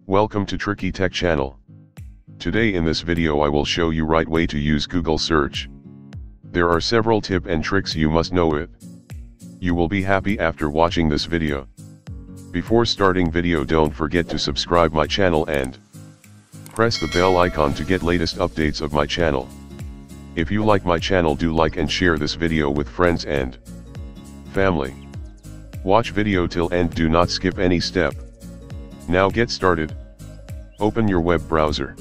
Welcome to Tricky Tech channel. Today in this video I will show you right way to use Google search. There are several tips and tricks you must know it. You will be happy after watching this video. Before starting video, don't forget to subscribe my channel and press the bell icon to get latest updates of my channel. If you like my channel, do like and share this video with friends and family. Watch video till end, do not skip any step. Now get started. Open your web browser.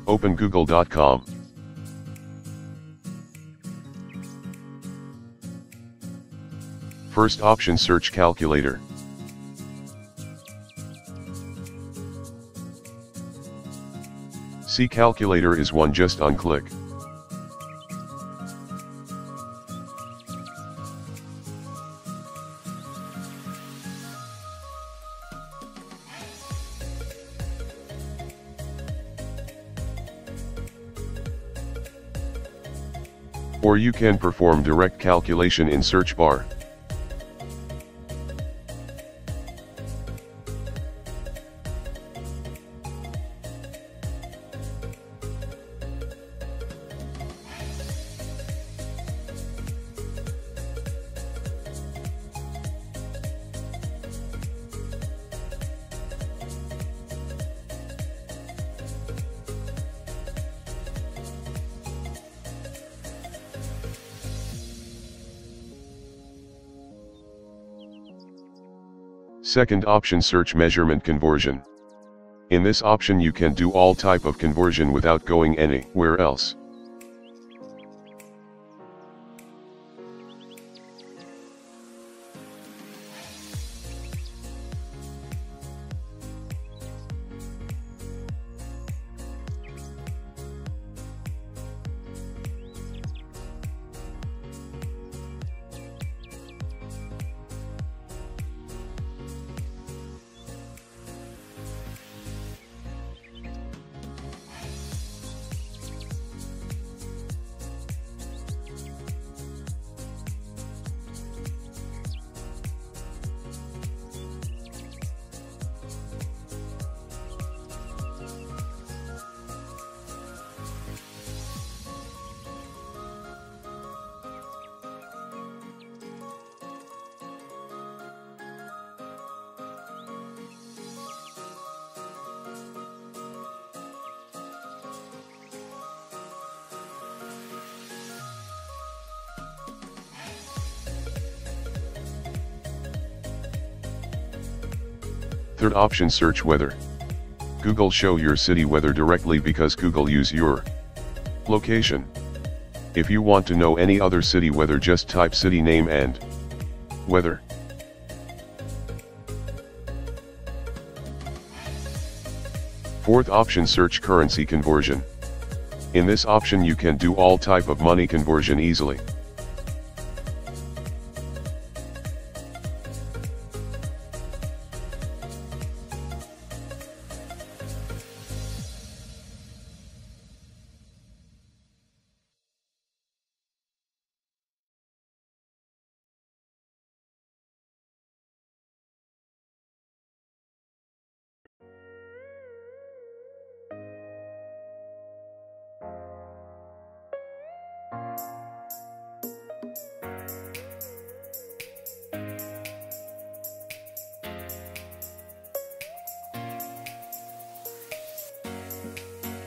Open google.com. First option, search calculator. See, calculator is one, just unclick. Or you can perform direct calculation in search bar. Second option, search measurement conversion. In this option you can do all type of conversion without going anywhere else. Third option, search weather. Google show your city weather directly because Google use your location. If you want to know any other city weather, just type city name and weather. Fourth option, search currency conversion. In this option you can do all type of money conversion easily.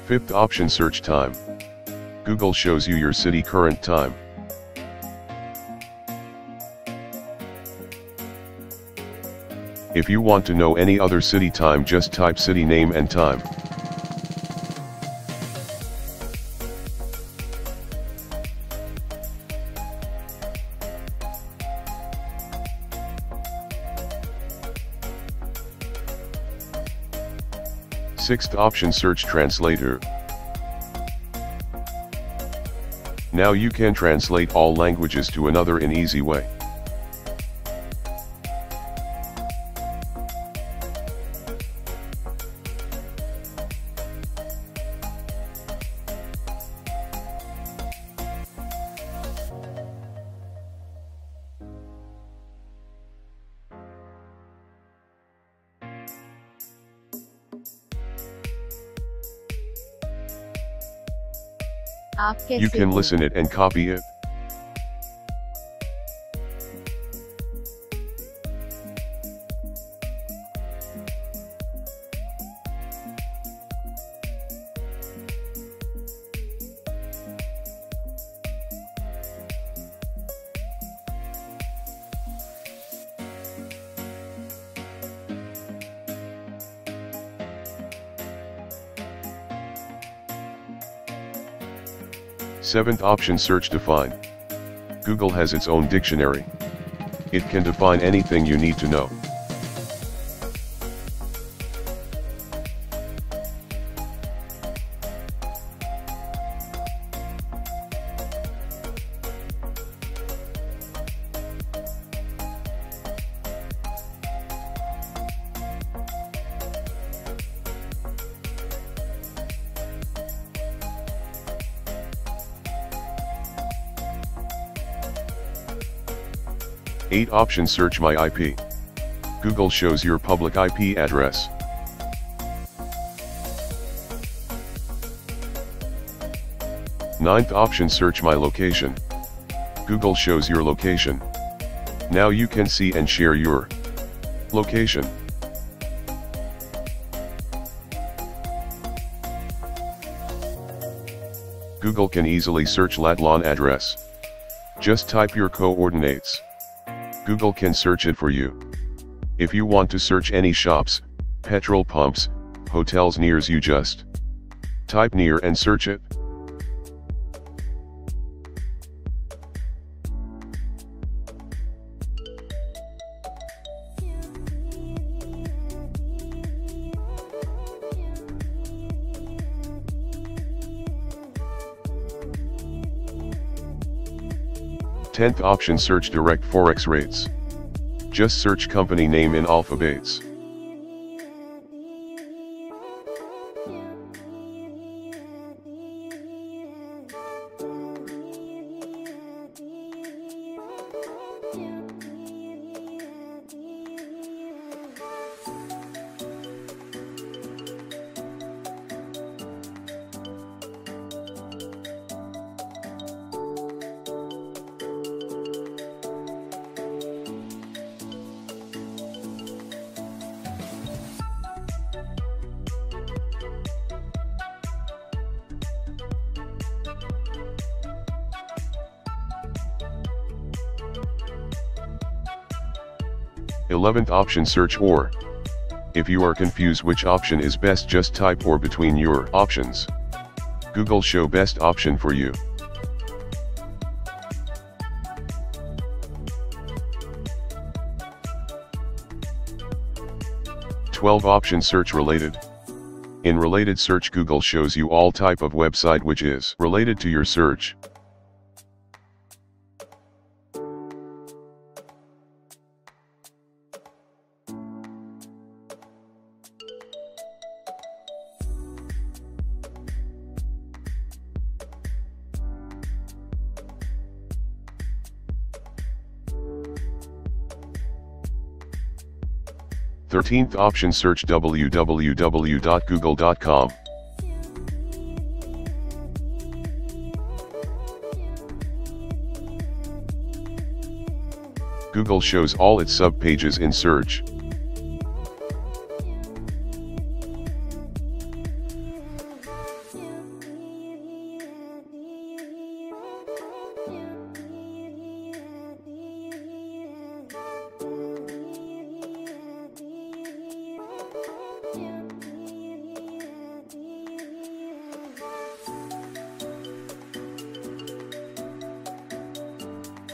Fifth option, search time. Google shows you your city current time. If you want to know any other city time, just type city name and time. Sixth option, search translator. Now you can translate all languages to another in easy way. आप कैसे You can हो? listen it and copy it. Seventh option, search define. Google has its own dictionary. It can define anything you need to know. Eight option, search my IP. Google shows your public IP address. Ninth option, search my location. Google shows your location. Now you can see and share your location. Google can easily search LAN address. Just type your coordinates. Google can search it for you. If you want to search any shops, petrol pumps, hotels near you, just type near and search it. Tenth option, search direct forex rates. Just search company name in alphabets. Eleventh option, search or. If you are confused which option is best, just type or between your options. Google show best option for you. Twelve option, search related. In related search, Google shows you all type of website which is related to your search. Thirteenth option, search www.google.com. Google shows all its sub-pages in search.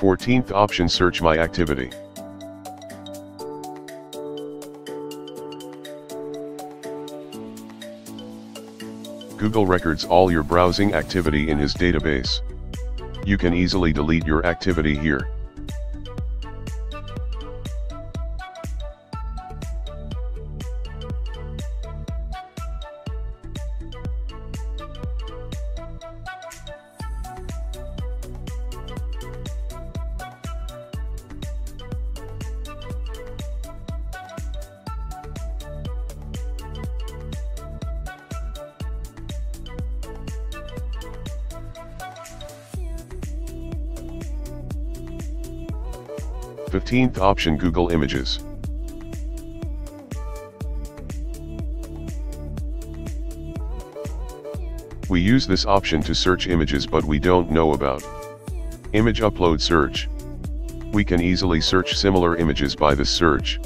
Fourteenth option, search my activity. Google records all your browsing activity in his database. You can easily delete your activity here. 15th option, Google Images. We use this option to search images but we don't know about image upload search. We can easily search similar images by this search.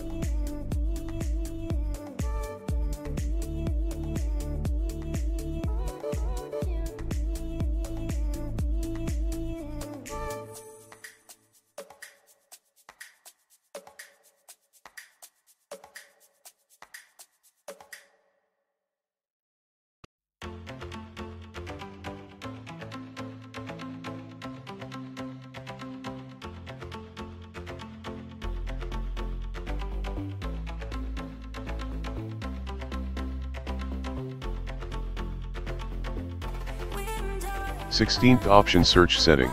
Sixteenth option, search setting.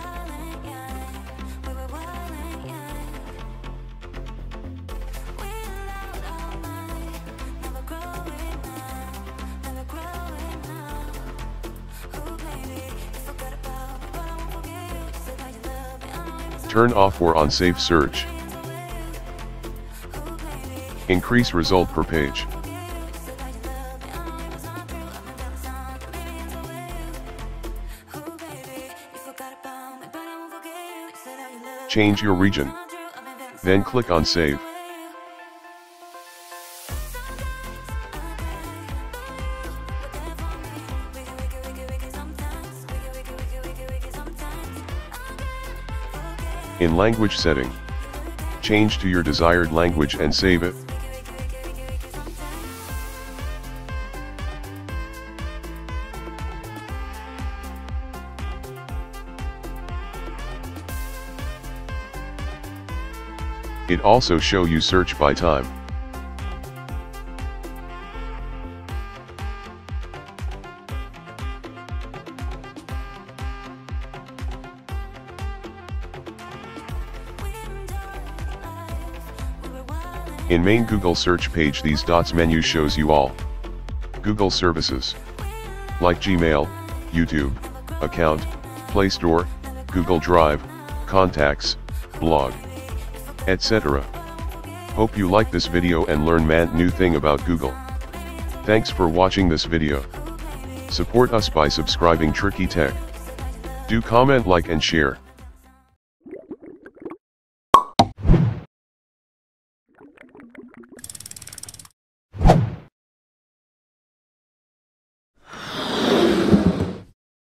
Turn off or on safe search. Increase result per page. Change your region. Then click on Save. In language setting, change to your desired language and save it. It also show you search by time. In main Google search page, these dots menu shows you all Google services, like Gmail, YouTube, account, Play Store, Google Drive, contacts, blog, etc. Hope you like this video and learn new thing about Google. Thanks for watching this video. Support us by subscribing Tricky Tech. Do comment, like and share.